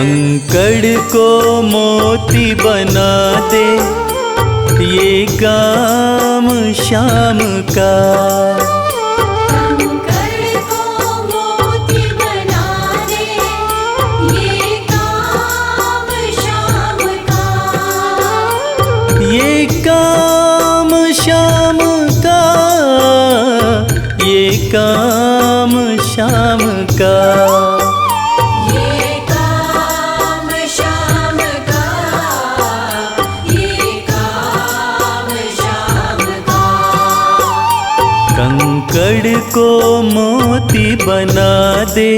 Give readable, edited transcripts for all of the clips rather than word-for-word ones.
कंकड़ को मोती बना दे, ये काम शाम का। कंकड़ को मोती बना दे, ये काम शाम का। ये काम शाम का, ये काम शाम का। कंकड़ को मोती बना दे,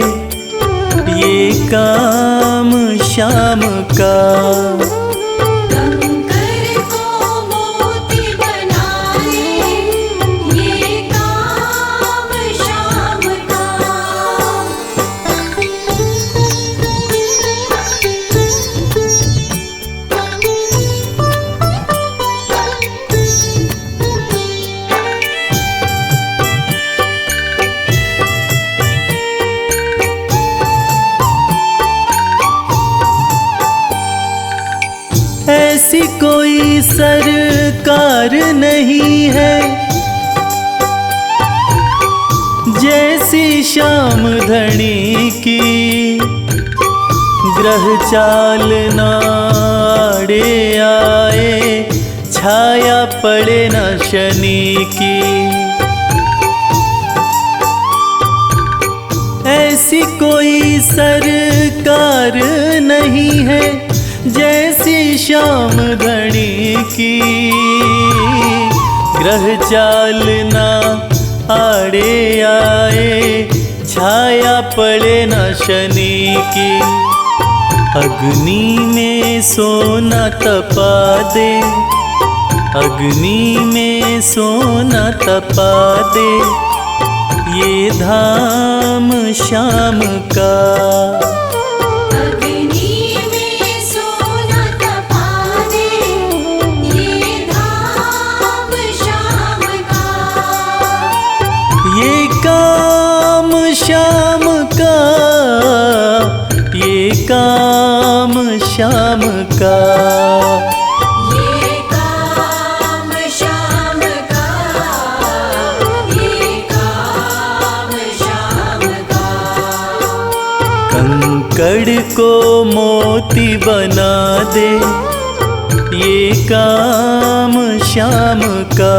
ये काम शाम का। कंकड़ को मोती बना दे, ये काम शाम का। ऐसी कोई सरकार नहीं है जैसी श्याम धनी की। ग्रह चाल नाड़े आए, छाया पड़े न शनि की। ऐसी कोई सरकार नहीं है जैसी श्याम धनी की। ग्रह चाल ना आड़े आए, छाया पड़े न शनि की। अग्नि में सोना तपा दे, अग्नि में सोना तपा दे, ये धाम शाम का। ये काम शाम का, ये काम शाम का। ये काम शाम का, ये काम शाम का। कंकड़ को मोती बना दे, ये काम शाम का।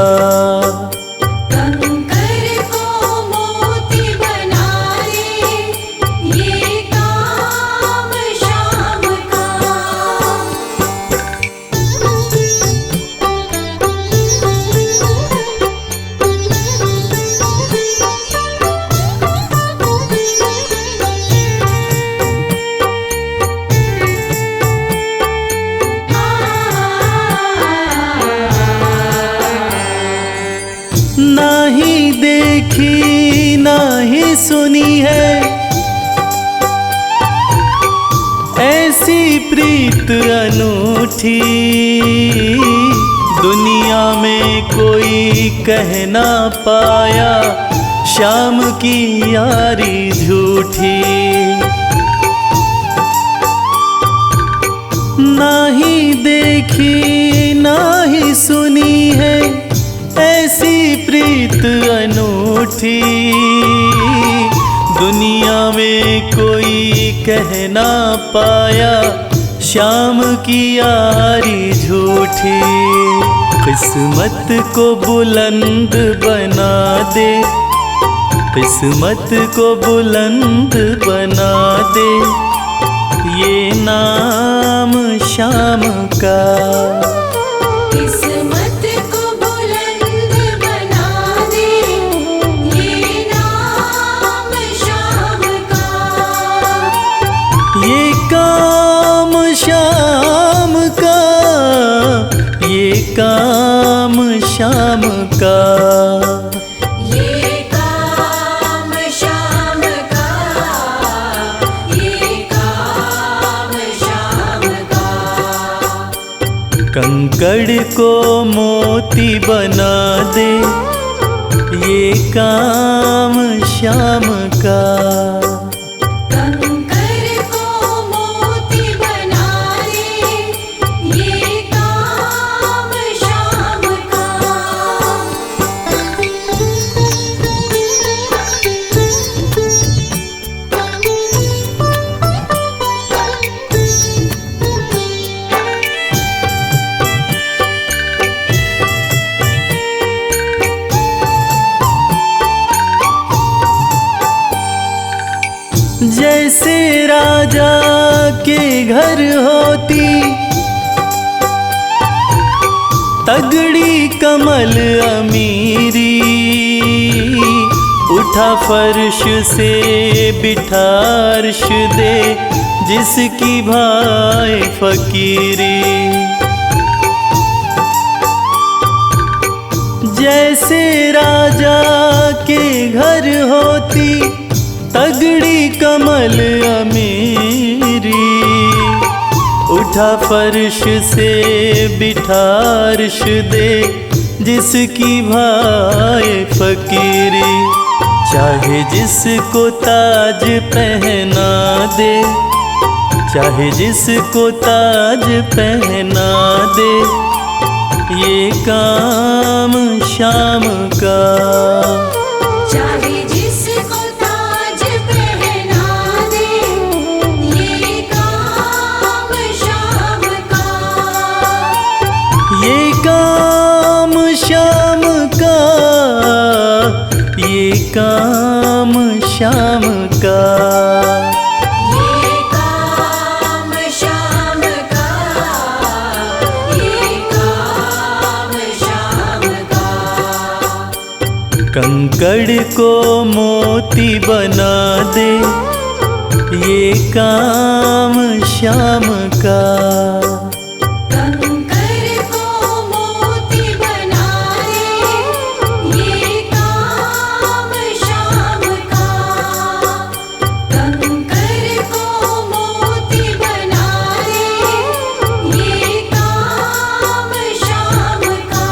नाही देखी नाही सुनी है ऐसी प्रीत अनूठी। दुनिया में कोई कह ना पाया, शाम की यारी झूठी। नाही देखी नाही सुनी है ऐसी प्रीत अनूठी। दुनिया में कोई कह ना पाया, शाम की यारी झूठी। किस्मत को बुलंद बना दे, किस्मत को बुलंद बना दे, ये नाम शाम का। किस्मत को बुलंद बना दे, ये नाम शाम का। ये काम शाम का, ये काम शाम का। ये काम शाम का, ये काम शाम का। कंकड़ को मोती बना दे, ये काम शाम का। कंकड़ को मोती के घर होती तगड़ी कमल अमीरी, उठा फर्श से बिठा अर्श दे जिसकी भाई फकीरी। जैसे राजा के घर होती तगड़ी कमल अमीरी, उठा फर्श से बिठा अर्श दे जिसकी भाई फकीरी। चाहे जिसको ताज पहना दे, चाहे जिसको ताज पहना दे, ये काम शाम का। चाहे जिसको ताज पहना दे, ये काम शाम का। ये काम शाम का, ये काम शाम का। ये काम शाम का, ये काम शाम का। कंकड़ को मोती बना दे, ये काम शाम का। कंकर को मोती बना दे, ये काम शाम का। कंकर को मोती बना दे, ये काम शाम का।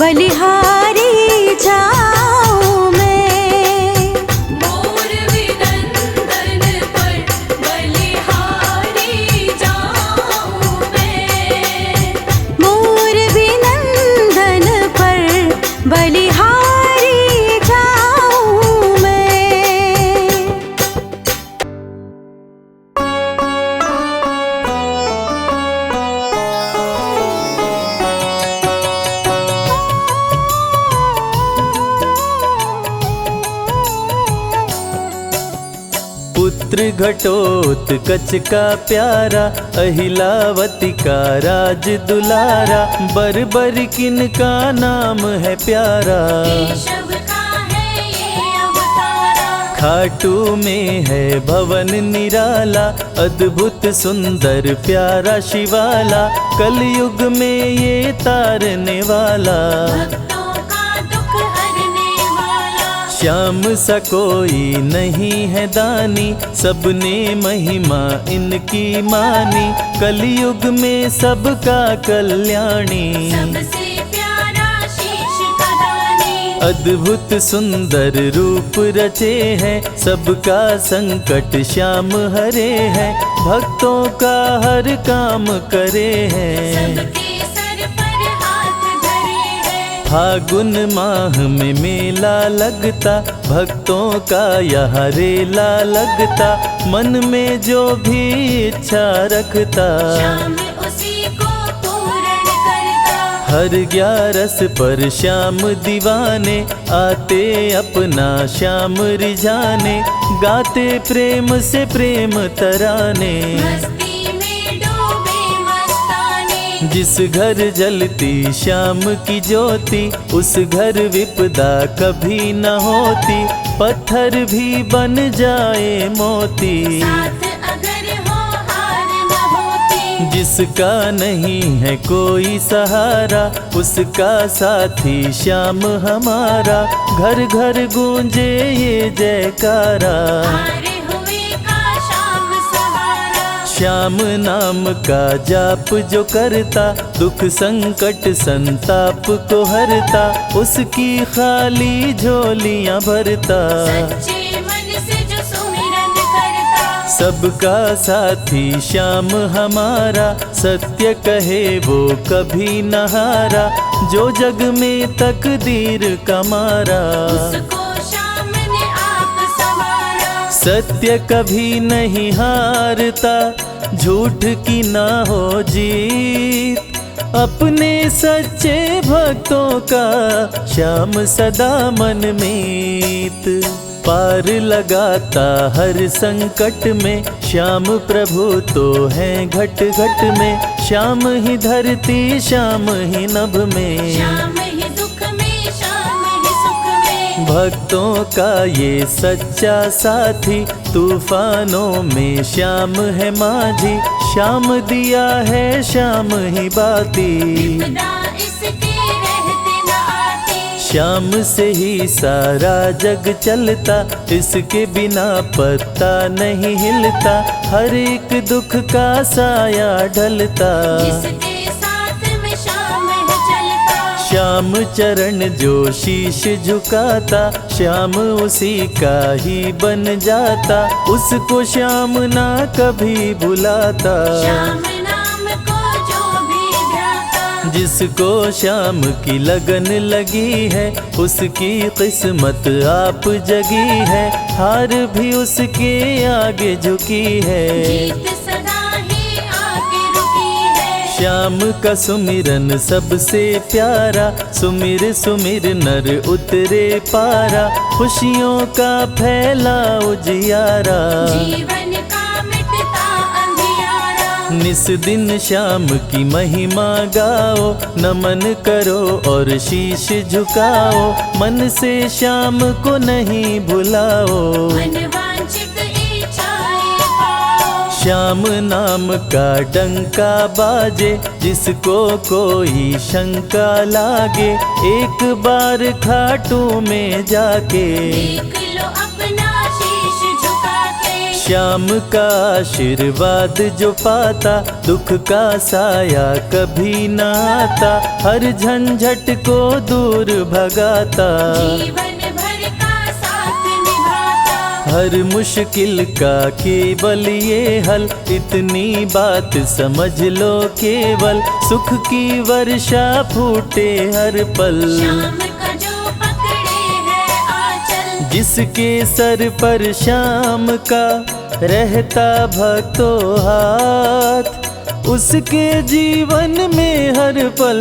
बलिहारी जाऊं मैं। मोर विनंदन पर बलिहारी जाऊं मैं। मोर विनंदन पर बलिहारी जाऊं मैं। पुत्र घटोत्कच का प्यारा, अहिलावती का राज दुलारा, बर किन का नाम है प्यारा। केशव का है ये अवतारा। खाटू में है भवन निराला, अद्भुत सुंदर प्यारा शिवाला, कलयुग में ये तारने वाला। भक्तों का दुख हरने वाला। श्याम सा कोई नहीं है दानी, सबने महिमा इनकी मानी, कलयुग में सबका कल्याणी। सबसे प्यारा शीश का दानी। अद्भुत सुंदर रूप रचे हैं, सबका संकट श्याम हरे हैं, भक्तों का हर काम करे हैं। सबके सर पर हाथ धरे हैं। फागुन माह में मेला लगता, भक्तों का यहाँ रेला लगता, मन में जो भी इच्छा रखता, श्याम उसी को पूर्ण करता। हर 11 पर श्याम दीवाने, आते अपना श्याम रिझाने, गाते प्रेम से प्रेम तराने। मस्ती में डूबे मस्ताने। जिस घर जलती श्याम की ज्योति, उस घर विपदा कभी न होती, पत्थर भी बन जाए मोती। साथ अगर हो हार न होती। जिसका नहीं है कोई सहारा, उसका साथी श्याम हमारा, घर घर गूंजे ये जयकारा। हारे हुए का श्याम सहारा। श्याम नाम का जाप जो करता, दुख संकट संताप को हरता, उसकी खाली झोलियां भरता। सच्चे मन से जो सुमिरन करता। सबका साथी श्याम हमारा, सत्य कहे वो कभी न हारा, जो जग में तकदीर का मारा। उसको श्याम ने आप संवारा। सत्य कभी नहीं हारता, झूठ की ना हो जीत, अपने सच्चे भक्तों का श्याम सदा मन मीत। पार लगाता हर संकट में, श्याम प्रभु तो हैं घट घट में, श्याम ही धरती श्याम ही नभ में। श्याम ही दुख में श्याम ही सुख में। भक्तों का ये सच्चा साथी, तूफानों में श्याम है माझी, श्याम दिया है श्याम ही बाती। विपदा इसके रहते न आती। श्याम से ही सारा जग चलता, इसके बिना पत्ता नहीं हिलता, हर एक दुख का साया ढलता। जिसके साथ में श्याम है चलता। श्याम चरण जो शीश झुकाता, श्याम उसी का ही बन जाता, उसको श्याम ना कभी भुलाता। श्याम नाम को जो भी ध्याता। जिसको श्याम की लगन लगी है, उसकी किस्मत आप जगी है, हार भी उसके आगे झुकी है। जीत सदा ही आगे रुकी है। श्याम का सुमिरन सबसे प्यारा, सुमिर सुमिर नर उतरे पारा, खुशियों का फैला उजियारा। जीवन का मिटता अंधियारा। निस दिन श्याम की महिमा गाओ, नमन करो और शीश झुकाओ, मन से श्याम को नहीं भुलाओ। मनवांछित इच्छाएं पाओ। श्याम नाम का डंका बाजे, जिसको कोई शंका लागे, एक बार खाटू में जाके देख लो अपना शीश झुका के। श्याम का आशीर्वाद जो पाता, दुख का साया कभी न आता, हर झंझट को दूर भगाता, जीवन भर का साथ निभाता, हर मुश्किल का केवल ये हल, इतनी बात समझ लो केवल, सुख की वर्षा फूटे हर पल, श्याम का जो पकड़े है आंचल, जिसके सर पर श्याम का रहता भक्तों हाथ, उसके जीवन में हर पल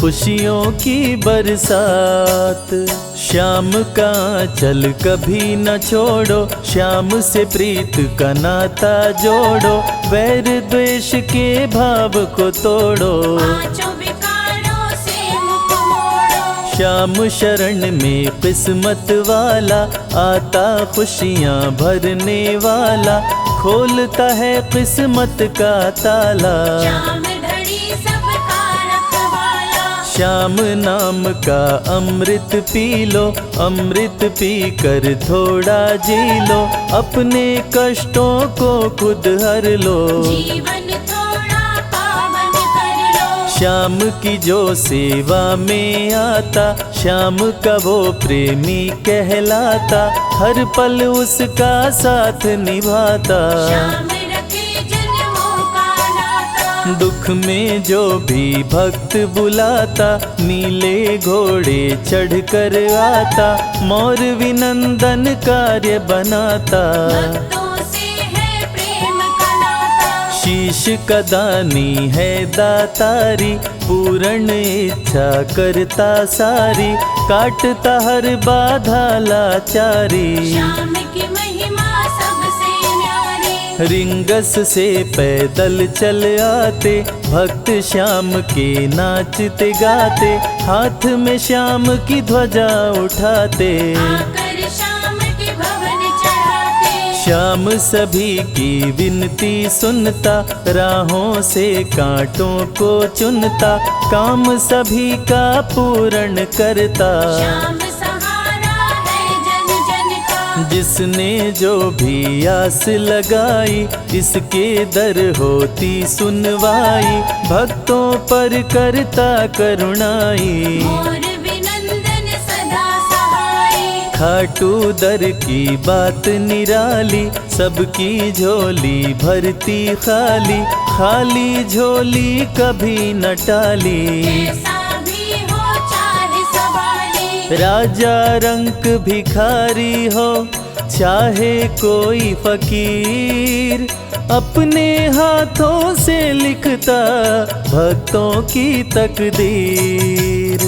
खुशियों की बरसात। श्याम का आंचल कभी न छोड़ो, श्याम से प्रीत का नाता जोड़ो, वैर द्वेष के भाव को तोड़ो, पांचों विकारों से मुख मोड़ो, श्याम शरण में किस्मत वाला, आता खुशियाँ भरने वाला, खोलता है किस्मत का ताला, श्याम धड़ी सबका रखवाला, श्याम नाम का अमृत पी लो, अमृत पी कर थोड़ा जी लो, अपने कष्टों को खुद हर लो, जीवन थोड़ा पावन कर लो, श्याम की जो सेवा में आता, श्याम का वो प्रेमी कहलाता, हर पल उसका साथ निभाता, श्याम रखे जन्मों का नाता, दुख में जो भी भक्त बुलाता, नीले घोड़े चढ़ कर आता, मोर विनंदन कार्य बनाता, भक्तों से है प्रेम का नाता, शीश का दानी है दातारी, पूर्ण इच्छा करता सारी, काटता हर बाधा लाचारी, श्याम की महिमा सबसे न्यारी, रिंगस से पैदल चल आते, भक्त श्याम के नाचते गाते, हाथ में श्याम की ध्वजा उठाते, आकर श्याम के भवन चढ़ाते, श्याम सभी की विनती सुनता, राहों से कांटों को चुनता, काम सभी का पूर्ण करता, श्याम सहारा है जन जन का, जिसने जो भी आस लगाई, इसके दर होती सुनवाई, भक्तों पर करता करुणाई, मोर विनंदन सदा सहाय, खाटू दर की बात निराली, सबकी झोली भरती खाली, खाली झोली कभी न टाली, कैसा भी हो चाहे सवाली, राजा रंक भिखारी हो चाहे कोई फकीर, अपने हाथों से लिखता भक्तों की तकदीर।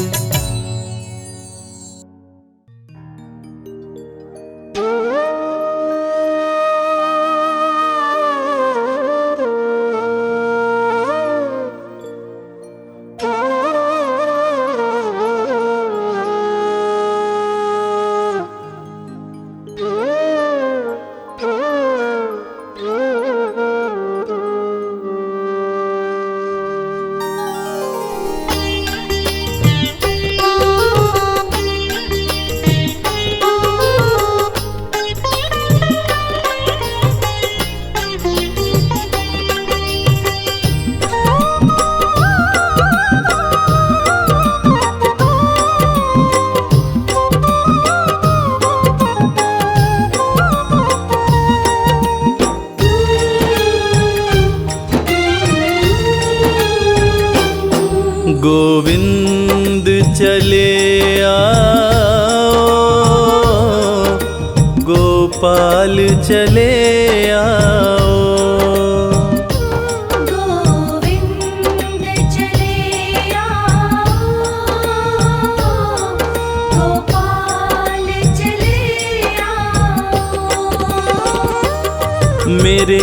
गोविंद चले आओ, गोपाल चले आओ, गोविंद चले आओ, गोपाल चले आओ, मेरे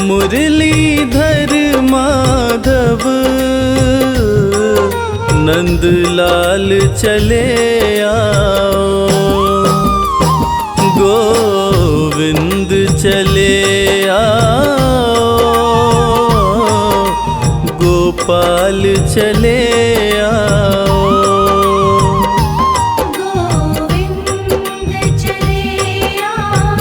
मुरलीधर माधव नंदलाल चले आओ, गोविंद चले आओ, गोपाल चले आओ, गोविंद चले आओ,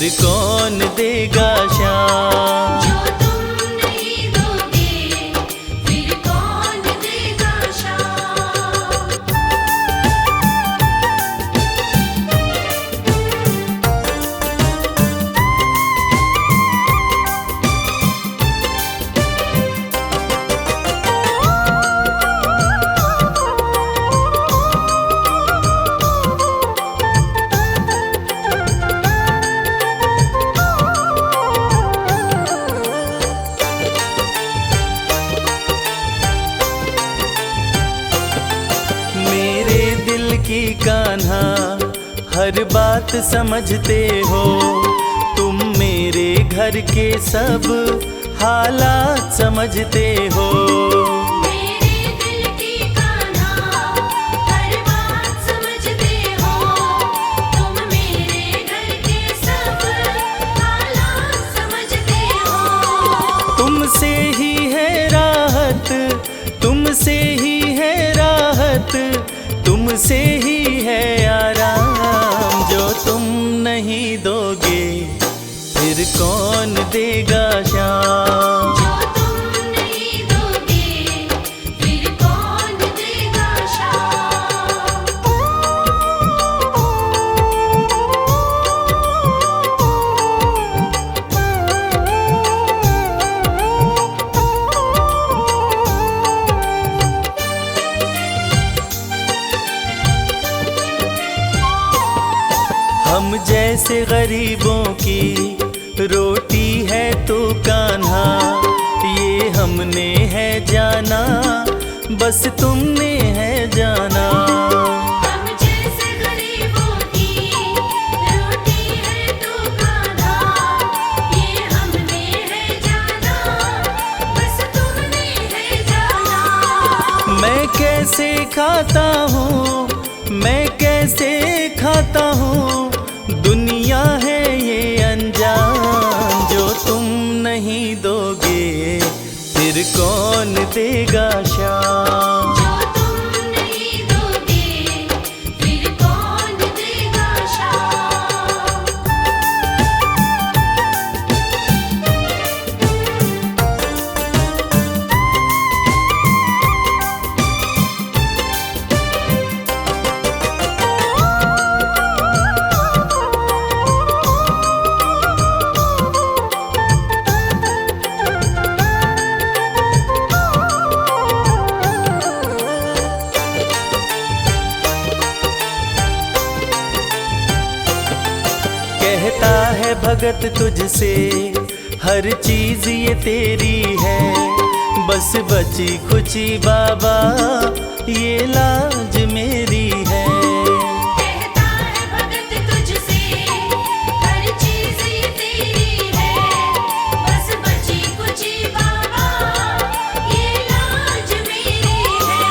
फिर कौन देगा श्याम। जो तुम नहीं दोगे फिर कौन देगा श्याम। मेरे दिल की कान्हा हर बात समझते हो, तुम मेरे घर के सब हालात समझते हो। मेरे दिल की कान्हा हर बात समझते हो, तुम मेरे घर के सब हालात समझते हो। तुमसे ही है राहत, तुमसे ही है राहत, तुमसे ही है आराम। जो तुम नहीं दोगे फिर कौन देगा श्याम। जो तुम नहीं दोगे फिर कौन देगा श्याम। हम जैसे गरीबों की रोटी है तो कान्हा, ये हमने है जाना बस तुमने है जाना। हम जैसे गरीबों की रोटी है तो कान्हा, ये हमने है जाना बस तुमने है जाना। मैं कैसे खाता हूँ, मैं कैसे खाता हूँ, दुनिया है ये अनजान। जो तुम नहीं दोगे फिर कौन देगा श्याम। जो तुम नहीं दोगे फिर कौन देगा श्याम। कहता है भगत तुझसे हर चीज ये तेरी है, बस बची खुची बाबा ये लाज मेरी है। कहता है भगत तुझसे हर चीज ये तेरी है, बस बची कुची बाबा ये लाज मेरी है।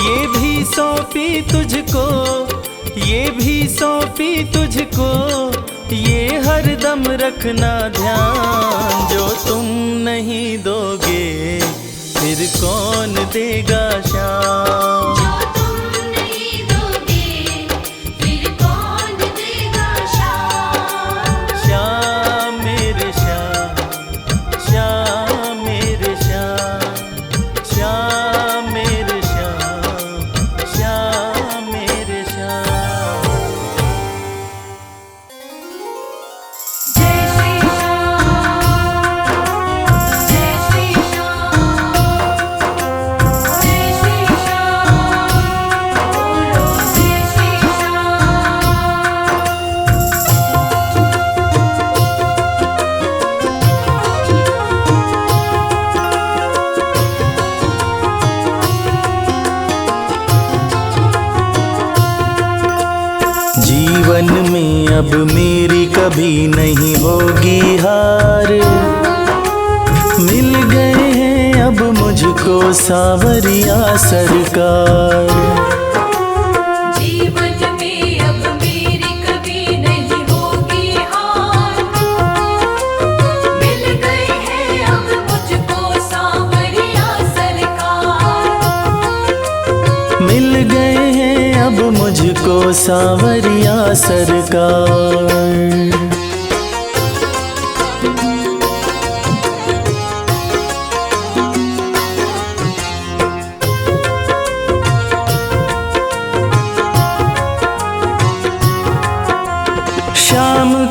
ये भी सौंपी तुझको, ये भी सौंपी तुझको, ये हर दम रखना ध्यान। जो तुम नहीं दोगे फिर कौन देगा श्याम। जो तुम नहीं दोगे फिर कौन देगा श्याम। श्याम मेरे श्याम, श्याम मेरे श्याम, श्याम मेरे श्याम, श्याम मेरे श्याम। जय श्री श्याम, जय श्री श्याम, बोलो जय श्री जीवन में अब मेरी कभी नहीं होगी हार, मिल गए हैं अब मुझको सावरिया सरकार। जीवन में अब मेरी कभी नहीं होगी हार, मिल गए हैं अब मुझको सांवरिया सरकार। मिल गए हैं अब मुझको सावरिया सरकार।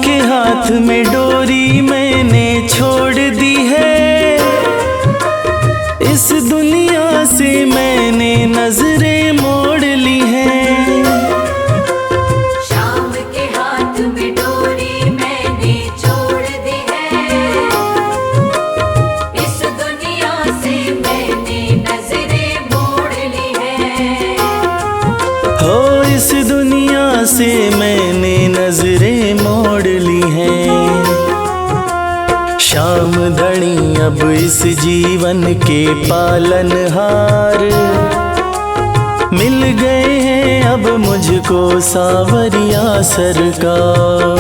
के हाथ में डोरी मैंने छोड़ दी है, इस दुनिया से मैंने नजरें मोड़ ली हैं। शाम के हाथ में डोरी मैंने छोड़ दी है, इस दुनिया से मैंने नजरें मोड़ ली है। हो इस दुनिया से मैंने नजरें मोड़ ली हैं। शाम धनी अब इस जीवन के पालनहार मिल गए हैं अब मुझको सावरिया सरकार।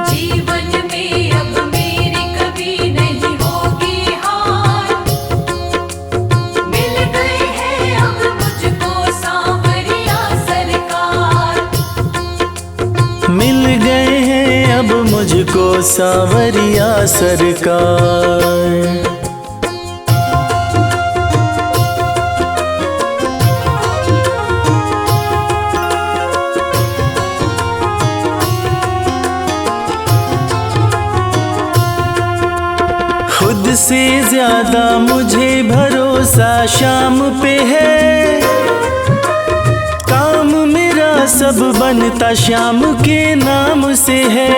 जीवन में अब मेरी कभी नहीं होगी हार, मिल गए हैं अब मुझको सांवरिया सरकार। मिल गए हैं अब मुझको सावरिया सरकार। खुद से ज्यादा मुझे भरोसा शाम पे है, काम मेरा सब बनता शाम के नाम से है।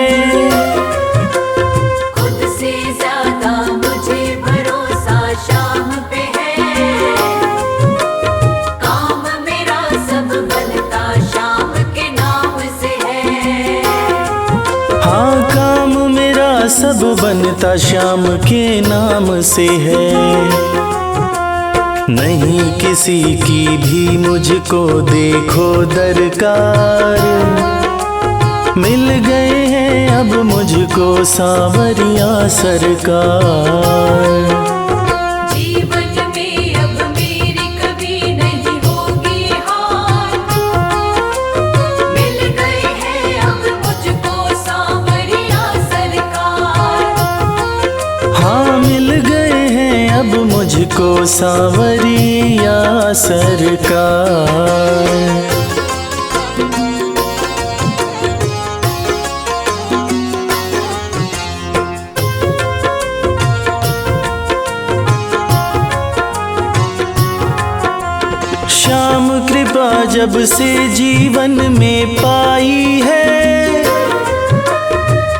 खुद से ज्यादा मुझे भरोसा शाम पे है, काम मेरा सब बनता शाम के नाम से है। हाँ काम मेरा सब बनता शाम के नाम से है। नहीं किसी की भी मुझको देखो दरकार, मिल गए हैं अब मुझको सावरिया सरकार। जीवन में अब मेरी कभी नहीं होगी हार, मिल गए हैं अब मुझको सांवरिया सरकार। हाँ मिल गए हैं अब मुझको सावरिया सरकार। श्याम कृपा जब से जीवन में पाई है,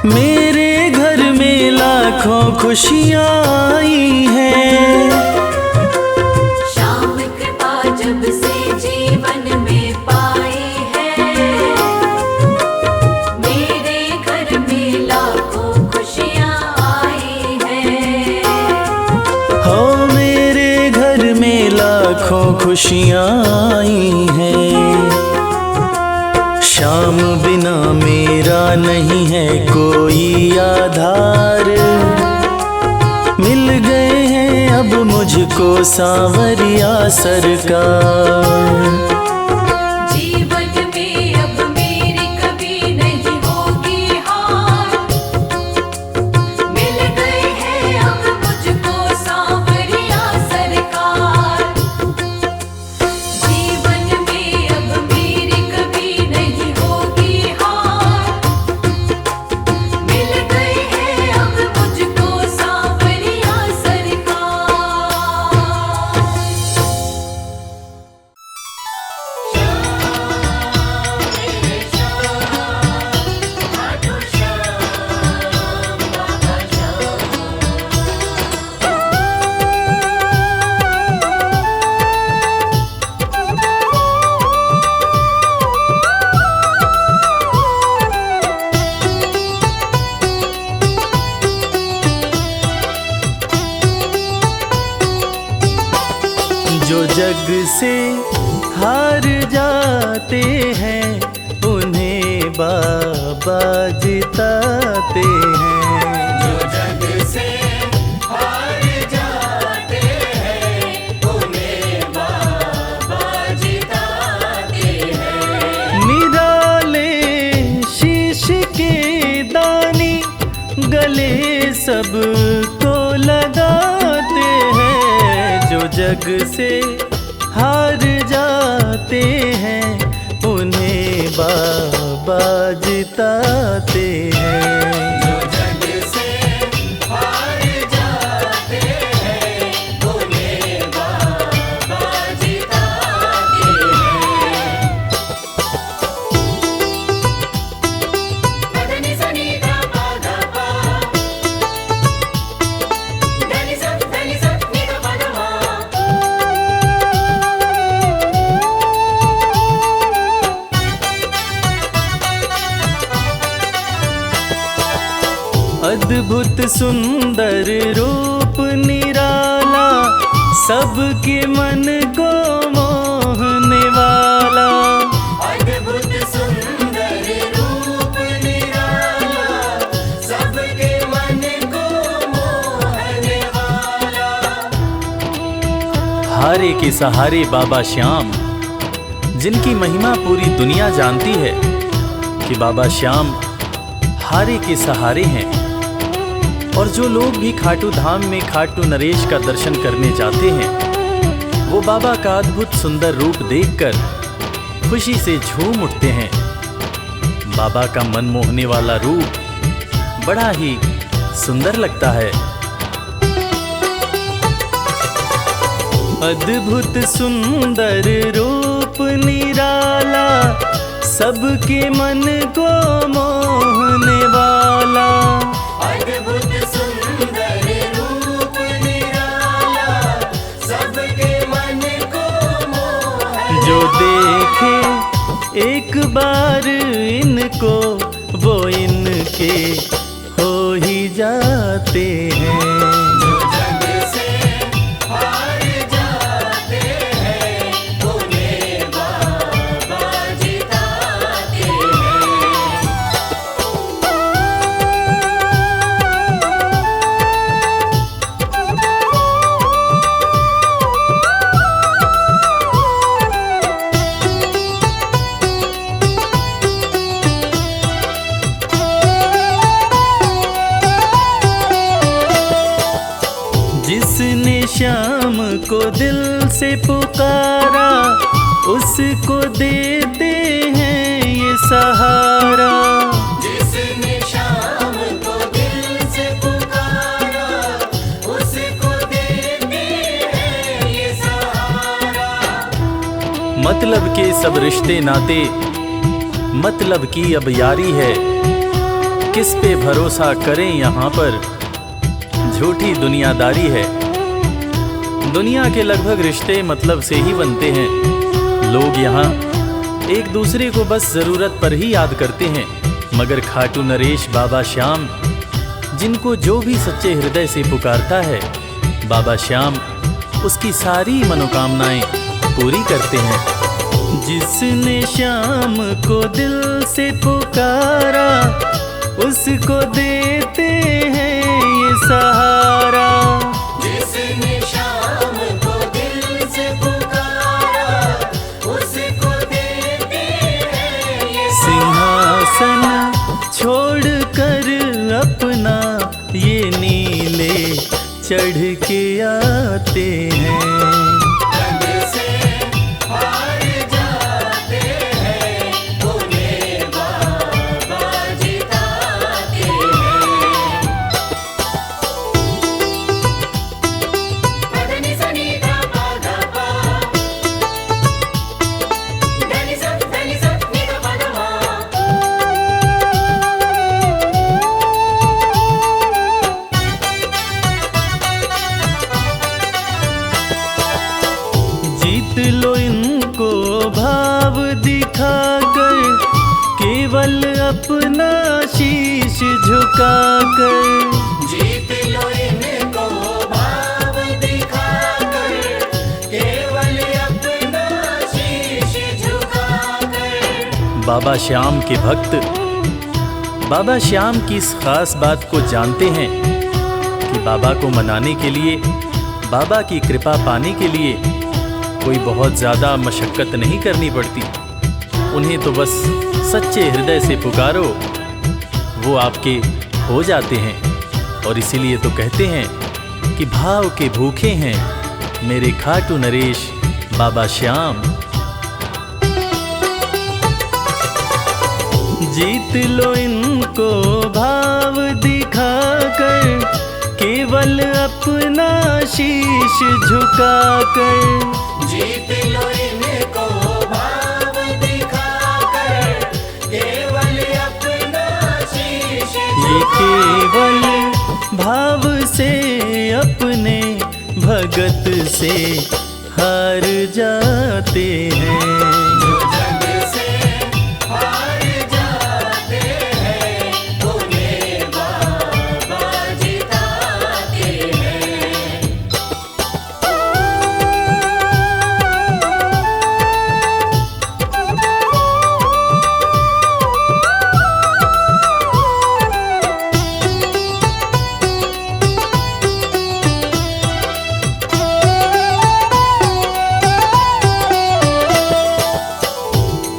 मेरे घर में लाखों खुशियाँ आई हैं। शाम कृपा जब से जीवन में पाई है, मेरे घर में लाखों खुशियाँ आई हैं। हो मेरे घर में लाखों खुशियाँ आई हैं। शाम बिना मेरा नहीं है कोई आधार, मिल गए हैं अब मुझको सावरिया सरकार। जीवन में अब मेरी कभी नहीं होगी हार, मिल गए हैं अब मुझको सांवरिया सरकार। जीवन में अब मेरी कभी नहीं होगी हार, मिल गए हैं अब मुझको सांवरिया सरकार। जो जग से हार जाते हैं उन्हें बाबा जिताते हैं। जो जग से हार जाते हैं उन्हें बाबा जिताते हैं। निराले शीश के दानी गले सबको लगाते हैं। जो जग से हार जाते हैं उन्हें बाबा बाजताते हैं। जो जग से हार जाते हैं भोले बाबा जिताते हैं। पदनि सनि धा पा धा पा, धनि सा नि धा पा धा मा। अद्भुत सुंदर रूप निराला, सबके मन को मोहने वाला। अद्भुत सुंदर रूप निराला, सबके मन को मोहने वाला। हारे के सहारे बाबा श्याम, जिनकी महिमा पूरी दुनिया जानती है कि बाबा श्याम हारे के सहारे हैं। और जो लोग भी खाटू धाम में खाटू नरेश का दर्शन करने जाते हैं, वो बाबा का अद्भुत सुंदर रूप देखकर खुशी से झूम उठते हैं। बाबा का मन मोहने वाला रूप बड़ा ही सुंदर लगता है। अद्भुत सुंदर रूप निराला, सबके मन को मोहने वाला। अद्भुत सुंदर रूप निराला, सबके मन को मोहने जो देखे एक बार इनको, वो इनके हो ही जाते हैं। जो जग से हार जाते हैं भोले बाबा जिताते हैं। जिसने श्याम को दिल से पुकारा, उसको देते हैं ये सहारा। जिसने शाम को दिल से पुकारा, उसको देते हैं ये सहारा। मतलब के सब रिश्ते नाते, मतलब की अब यारी है। किस पे भरोसा करें यहाँ पर, झूठी दुनियादारी है। दुनिया के लगभग रिश्ते मतलब से ही बनते हैं। लोग यहाँ एक दूसरे को बस जरूरत पर ही याद करते हैं, मगर खाटू नरेश बाबा श्याम, जिनको जो भी सच्चे हृदय से पुकारता है, बाबा श्याम उसकी सारी मनोकामनाएं पूरी करते हैं। जिसने श्याम को दिल से पुकारा, उसको देते हैं ये सहारा। जिसने शाम को दिल से पुकारा, उसको देते हैं ये सिंहासन छोड़कर अपना ये नीले चढ़ के आते हैं। जग से हार जाते हैं भोले बाबा जिताते हैं। पदनि सनि धा पा धा पा, धनि सा नि धा पा धा मा। जीत लो इनको भाव दिखाकर, केवल अपना शीश झुकाकर। जीत लो इनको भाव दिखाकर, केवल अपना शीश झुकाकर। बाबा श्याम के भक्त बाबा श्याम की इस खास बात को जानते हैं कि बाबा को मनाने के लिए, बाबा की कृपा पाने के लिए कोई बहुत ज़्यादा मशक्क़त नहीं करनी पड़ती। उन्हें तो बस सच्चे हृदय से पुकारो, वो आपके हो जाते हैं। और इसीलिए तो कहते हैं कि भाव के भूखे हैं मेरे खाटू नरेश बाबा श्याम। जीत लो इनको भाव दिखाकर, केवल अपना शीश झुकाकर। जीत लो इनको भाव दिखाकर, केवल अपना शीश ये केवल भाव से अपने भगत से हार जाते हैं। जो जग से हार जाते हैं, उन्हें बाबा जिताते हैं।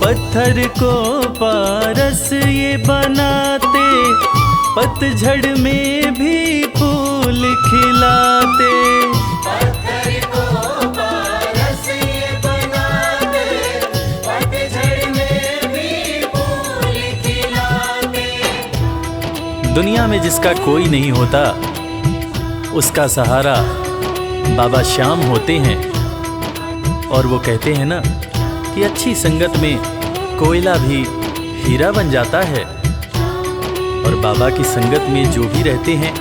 पत्थर को पारस ये बनाते, पतझड़ में भी फूल खिलाते। पत्थर को पारस ये बनाते, पतझड़ में भी फूल खिलाते। दुनिया में जिसका कोई नहीं होता, उसका सहारा बाबा श्याम होते हैं। और वो कहते हैं ना कि अच्छी संगत में कोयला भी हीरा बन जाता है। और बाबा की संगत में जो भी रहते हैं,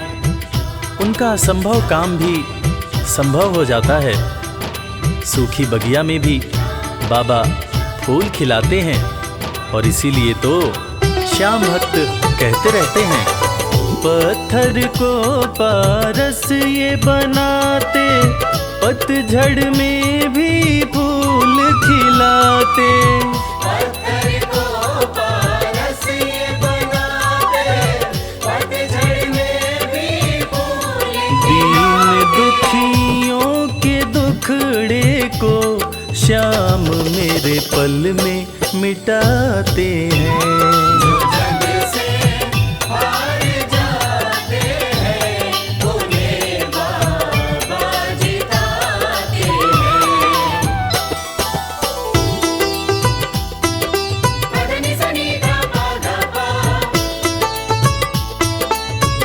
उनका असंभव काम भी संभव हो जाता है। सूखी बगिया में भी बाबा फूल खिलाते हैं। और इसीलिए तो श्याम भक्त कहते रहते हैं, पत्थर को पारस ये बनाते, पतझड़ में भी फूल खिलाते। पत्थर को पारस ये बनाते, पतझड़ में भी फूल दीन दुखियों के दुखड़े को श्याम मेरे पल में मिटाते हैं। जो जग से हार जाते हैं, उन्हें बाबा जिताते हैं। पदनि सनि धा पा धा पा,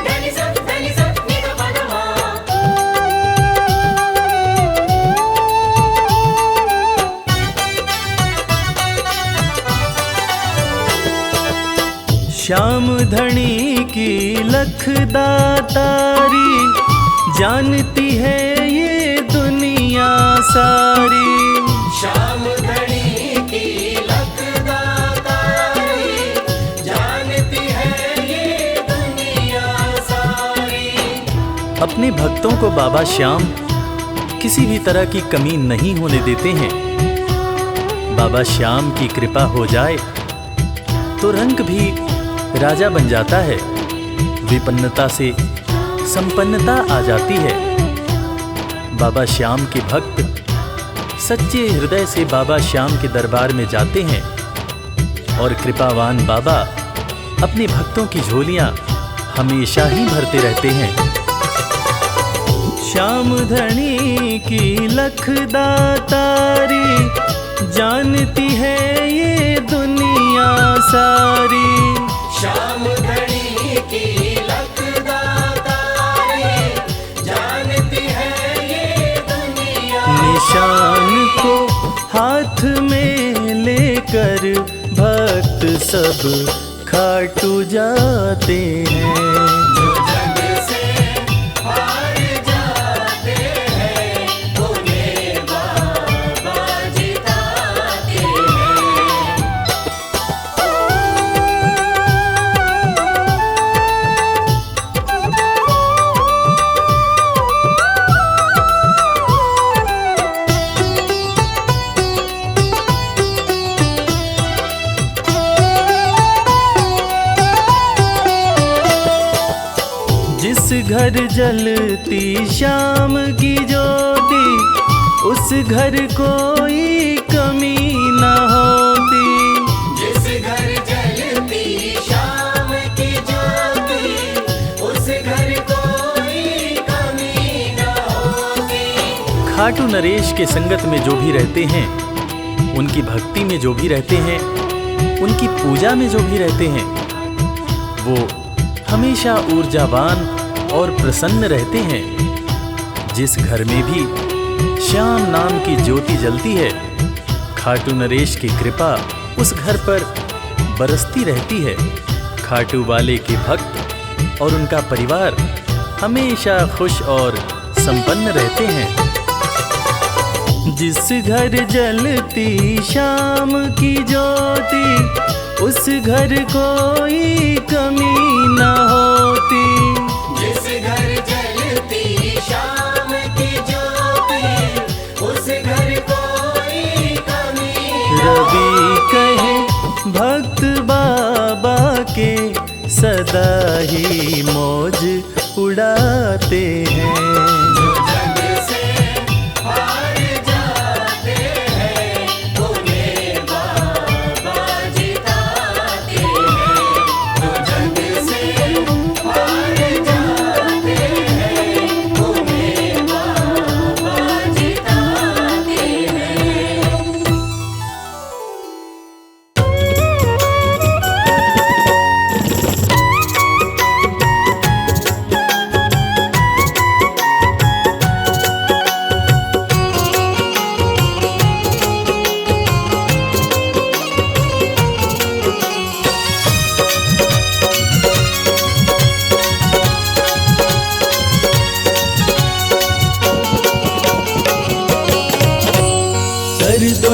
धनि सा नि धा पा धा मा। श्याम धनी की लखदातारी, जानती है ये दुनिया सारी। श्याम धनी की लखदातारी, जानती है ये दुनिया सारी। अपने भक्तों को बाबा श्याम किसी भी तरह की कमी नहीं होने देते हैं। बाबा श्याम की कृपा हो जाए तो रंग भी राजा बन जाता है। विपन्नता से संपन्नता आ जाती है। बाबा श्याम के भक्त सच्चे हृदय से बाबा श्याम के दरबार में जाते हैं। और कृपावान बाबा अपने भक्तों की झोलियां हमेशा ही भरते रहते हैं। श्याम धनी की लखदातारी, जानती है ये दुनिया सारी। श्याम धनी की लखदातारी, जानती है ये दुनिया। निशान को हाथ में लेकर भक्त सब खाटू जाते हैं। जो जग से हार जाते हैं, उन्हें बाबा जिताते हैं। जिस घर जलती श्याम की ज्योति, उस घर कोई कमी न होती। जिस घर जलती श्याम की ज्योति, उस घर कोई कमी न होती। खाटू नरेश के संगत में जो भी रहते हैं, उनकी भक्ति में जो भी रहते हैं, उनकी पूजा में जो भी रहते हैं वो हमेशा ऊर्जावान और प्रसन्न रहते हैं। जिस घर में भी श्याम नाम की ज्योति जलती है, खाटू नरेश की कृपा उस घर पर बरसती रहती है। खाटू वाले के भक्त और उनका परिवार हमेशा खुश और संपन्न रहते हैं। जिस घर जलती शाम की ज्योति, उस घर कोई कमी न होती। जिस घर जलती शाम की ज्योति, उस घर कोई कमी रवि कहे भक्त बाबा के सदा ही मौज उड़ाते हैं।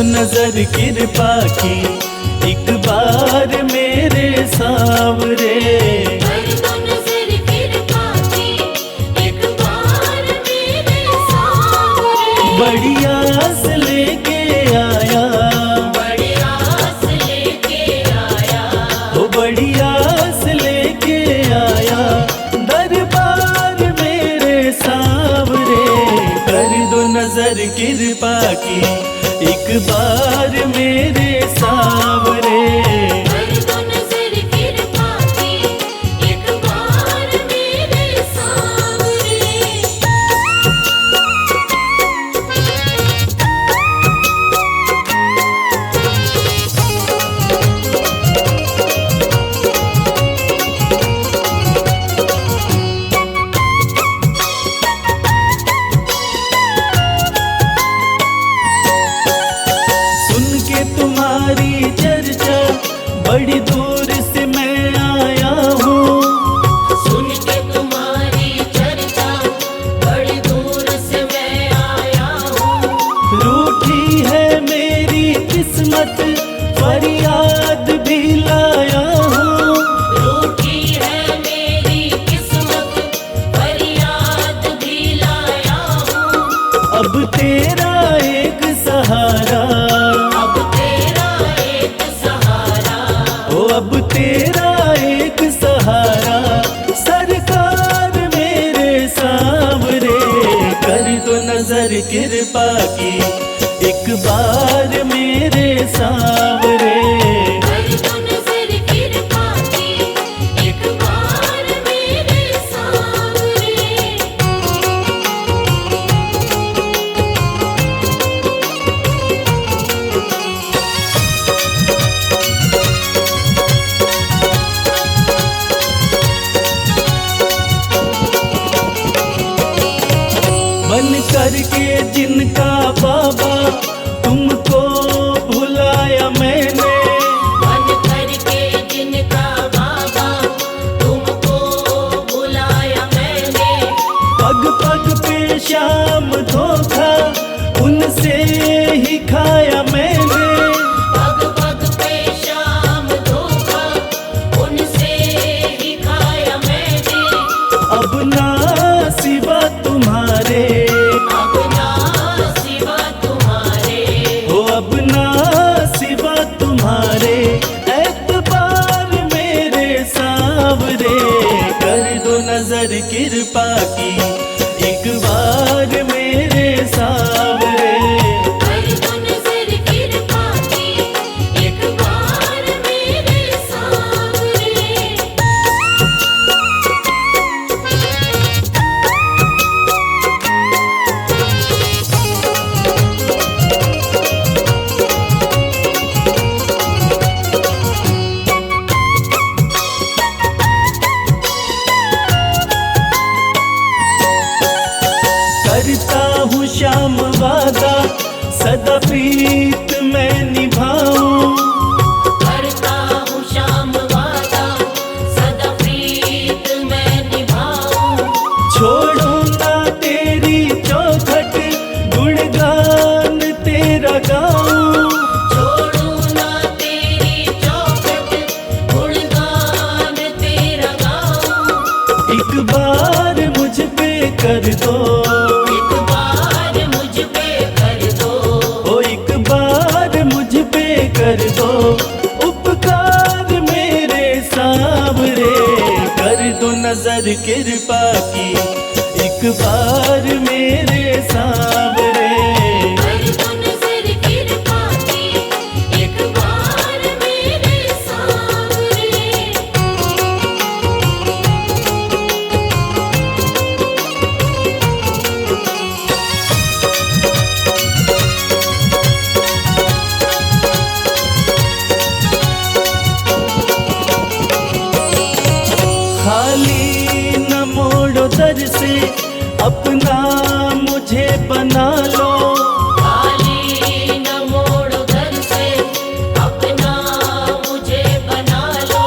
नजर कृपा की एक बार मेरे सांवरे, कर दो नजर कृपा की एक बार मेरे सांवरे। बड़ी आस लेके आया, बड़ी आस लेके आया, वो बड़ी आस लेके आया दरबार मेरे सांवरे। कर दो नजर कृपा की एक बार मेरे सांवरे। कर दो नजर कृपा की एक बार मेरे सांवरे। तुम्हारी चर्चा बड़ी दूर से मैं आया हूँ। सुन के तुम्हारी चर्चा बड़ी दूर से मैं आया हूँ। रूठी है मेरी किस्मत फरियाद भी लाया हूँ। रूठी है मेरी किस्मत फरियाद भी लाया हूँ। अब तेरा एक सहारा, अब तेरा एक सहारा सरकार मेरे सांवरे। कर दो नजर कृपा की एक बार मेरे सांवरे। कर दो नजर कृपा की एक बार मेरे सांवरे। बन करके जिनका बाबा तुमको भुलाया मैंने, बन करके जिनका बाबा तुमको बुलाया मैंने। पग पग पे शाम धोखा उनसे ही खाया मैंने। पग पग पे शाम धोखा उनसे ही खाया मैंने। अब ना सिवा तुम्हारे, अब ना सिवा तुम्हारे, हो अब ना सिवा तुम्हारे एतबार मेरे सांवरे। कर दो नजर कृपा की एक बार मेरे सांवरे। कर दो नजर कृपा की एक बार मेरे सांवरे। एक बार मुझ पे कर दो, एक बार मुझ पे कर दो, ओ एक बार मुझ पे कर दो उपकार मेरे सांवरे, कर दो नजर कृपा की एक बार मेरे सांवरे। कर दो नजर कृपा की एक बार मेरे सांवरे। खाली न मोड़ो दर से अपना मुझे बना लो, खाली न मोड़ो दर से अपना मुझे बना लो।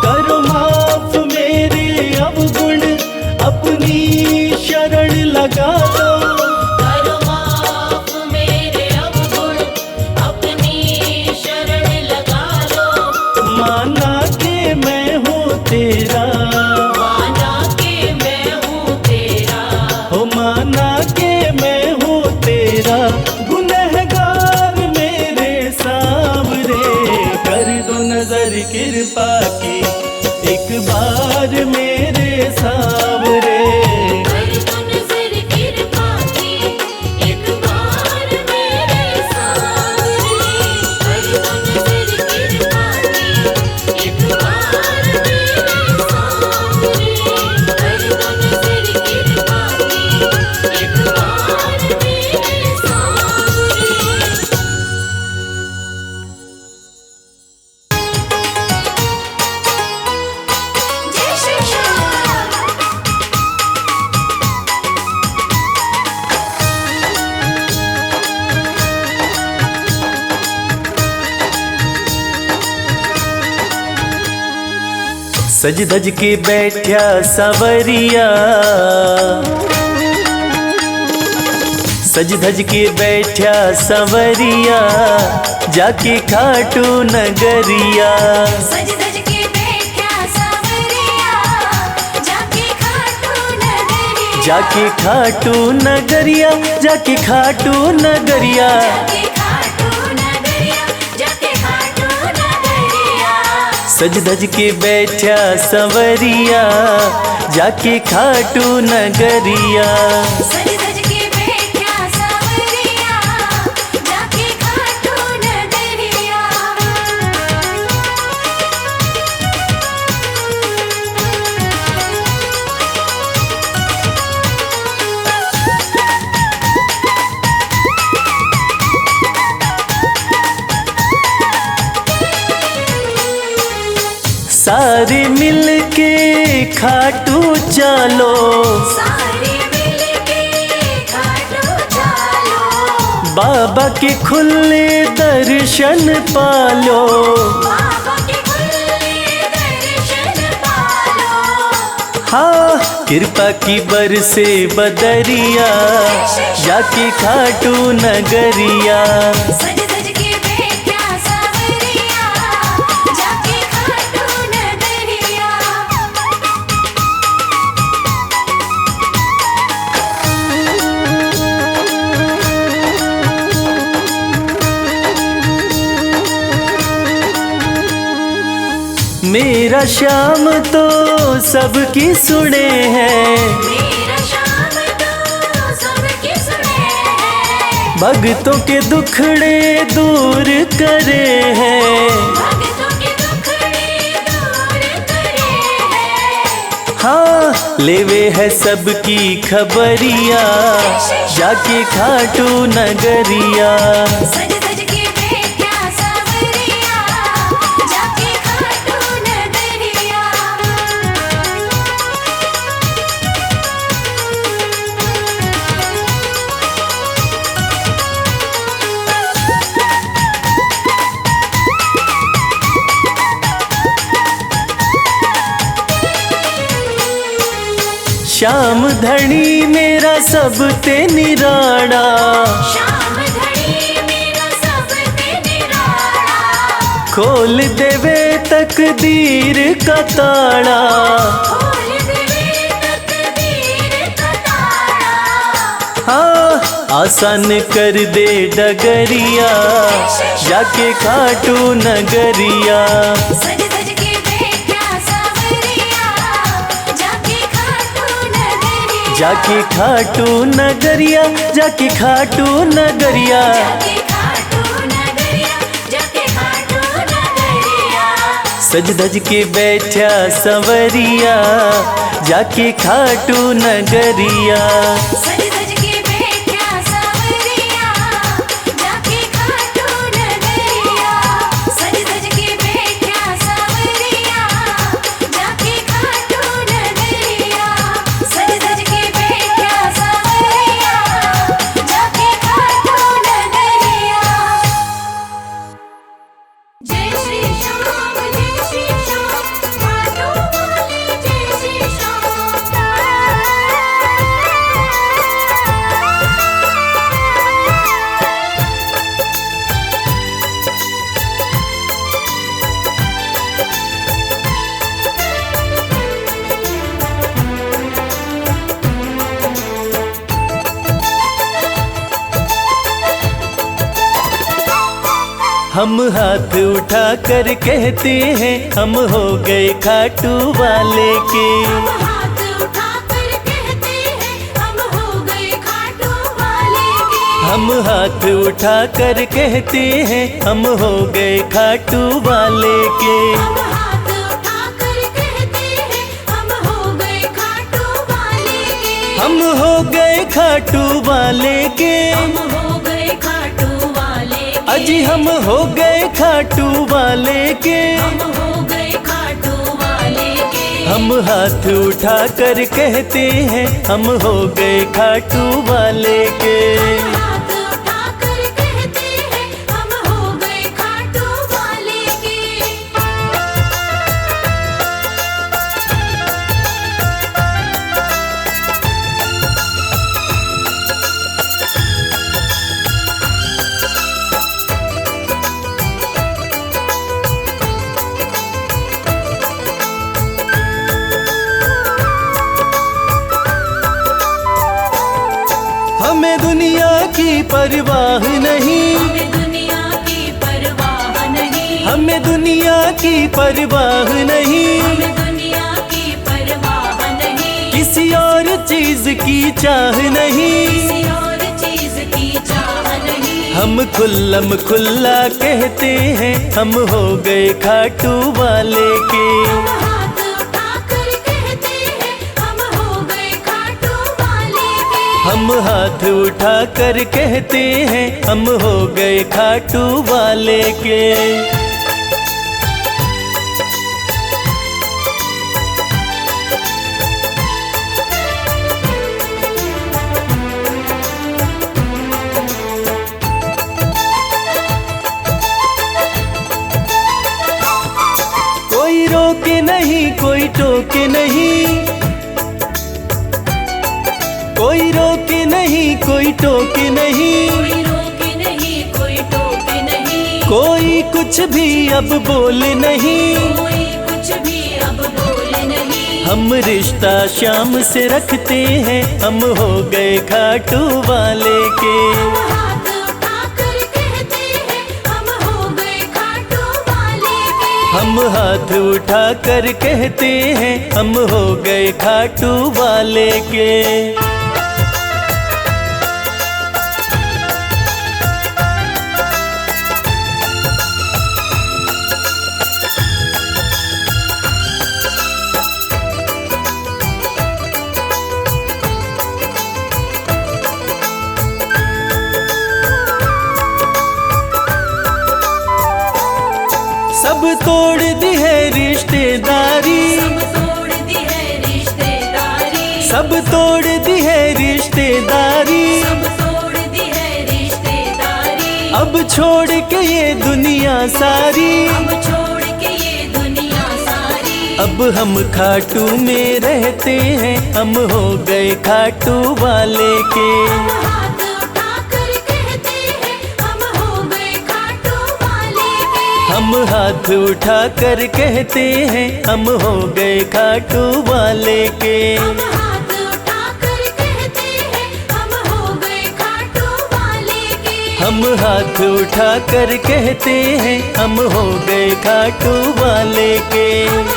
करो माफ मेरे अवगुण अपनी शरण लगा लो, करो माफ मेरे अवगुण अपनी शरण लगा लो। माना के मैं हूँ तेरा, माना के मैं हूँ तेरा, हो माना के मैं हूँ तेरा गुनहगार मेरे सांवरे, कर दो नजर कृपा की एक बार मेरे सांवरे। कर दो नजर कृपा की एक बार मेरे सांवरे। कर दो नजर कृपा की एक बार मेरे सांवरे। कर दो नजर कृपा की एक बार मेरे सांवरे। जय श्री श्याम। सज धज के बैठा सवरिया, सज धज के बैठा सवरिया जाके खाटू नगरिया, सज धज के बैठा सावरिया जाके खाटू नगरिया, जाके खाटू नगरिया, जाके खाटू नगरिया। जाके खाटू नगरिया, जाके खाटू नगरिया। सज धज के बैठा सवरिया जाके खाटू नगरिया, सज धज के बैठा सावरिया जाके खाटू नगरिया। सारे मिल के खाटू चलो, सारे मिलके खाटू चलो, बाबा के खुले दर्शन पालो, बाबा के खुले दर्शन पालो। हाँ कृपा की बरसे बदरिया जाके खाटू नगरिया, सज धज के बैठा सावरिया जाके खाटू नगरिया। मेरा श्याम तो सबकी सुने हैं, मेरा श्याम तो सबकी सुने हैं, भक्तों के दुखड़े दूर करे हैं, भक्तों के दुखड़े दूर करे हैं। हाँ लेवे है सबकी खबरिया जाके खाटू नगरिया, सज धज के बैठा सावरिया जाके खाटू नगरिया। श्याम धनी मेरा सब ते निराड़ा, श्याम धनी मेरा सब ते निराला, खोल देवे तकदीर का ताड़ा, खोल देवे आसान कर दे डगरिया जाके खाटू नगरिया। सज धज के बैठा सावरिया जाके खाटू नगरिया। जाके खाटू नगरिया, जाके खाटू नगरिया। जाके खाटू नगरिया, जाके खाटू नगरिया। सज धज के बैठा सवरिया जाके खाटू नगरिया। सज धज के बैठा सावरिया जाके खाटू नगरिया। सज धज के बैठा सावरिया जाके खाटू नगरिया। सज धज के बैठा सावरिया जाके खाटू नगरिया। जय श्री श्याम खाटू वाले जय श्री हम हाथ उठा कर कहते हैं हम हो गए खाटू वाले के। हम हाथ उठाकर कहते हैं हम हो गए खाटू वाले के। हम हाथ उठा कर कहते हैं हम हो गए खाटू वाले के। हम हाथ उठाकर कहते हैं हम हो गए खाटू वाले के। हम हो गए खाटू वाले के। हम हो गए खाटू वाले के। अजी हम हो गए खाटू वाले के। हम हो गए खाटू वाले के। हम हाथ उठा कर कहते हैं हम हो गए खाटू वाले के। हम हाथ उठाकर कहते हैं हम हो गए खाटू वाले के। हमें दुनिया की परवाह नहीं। हमें दुनिया की परवाह नहीं। हमें दुनिया की परवाह नहीं। हमें दुनिया की परवाह नहीं। किसी और चीज की चाह नहीं। किसी और चीज की चाह नहीं। हम खुल्लम खुल्ला कहते हैं हम हो गए खाटू वाले के। हम हाथ उठाकर कहते हैं हम हो गए खाटू वाले के। हम हाथ उठा कर कहते हैं हम हो गए खाटू वाले के। कोई रोके नहीं कोई टोके नहीं। कोई रोके नहीं कोई टोके नहीं। कोई रोके नहीं कोई टोके नहीं। कोई कुछ भी अब बोले नहीं। कोई कुछ भी अब बोले नहीं। हम रिश्ता शाम से रखते हैं हम हो गए खाटू वाले के। हम हाथ उठाकर कहते हैं हम हो गए खाटू वाले के। हम हाथ उठा कर कहते हैं हम हो गए खाटू वाले के। सब तोड़ दी है रिश्तेदारी। सब तोड़ दी है रिश्तेदारी। सब तोड़ दी है रिश्तेदारी। सब तोड़ दी है रिश्तेदारी। अब छोड़ के ये दुनिया सारी। अब छोड़ के ये दुनिया सारी। अब हम खाटू में रहते हैं हम हो गए खाटू वाले के। हम हाथ उठाकर कहते हैं हम हो गए खाटू वाले के। हम हाथ उठा कर कहते हैं हम हो गए खाटू वाले के। हम हाथ उठाकर कहते हैं हम हो गए खाटू हम हाथ उठा कर कहते हैं हम हो गए खाटू वाले के। हम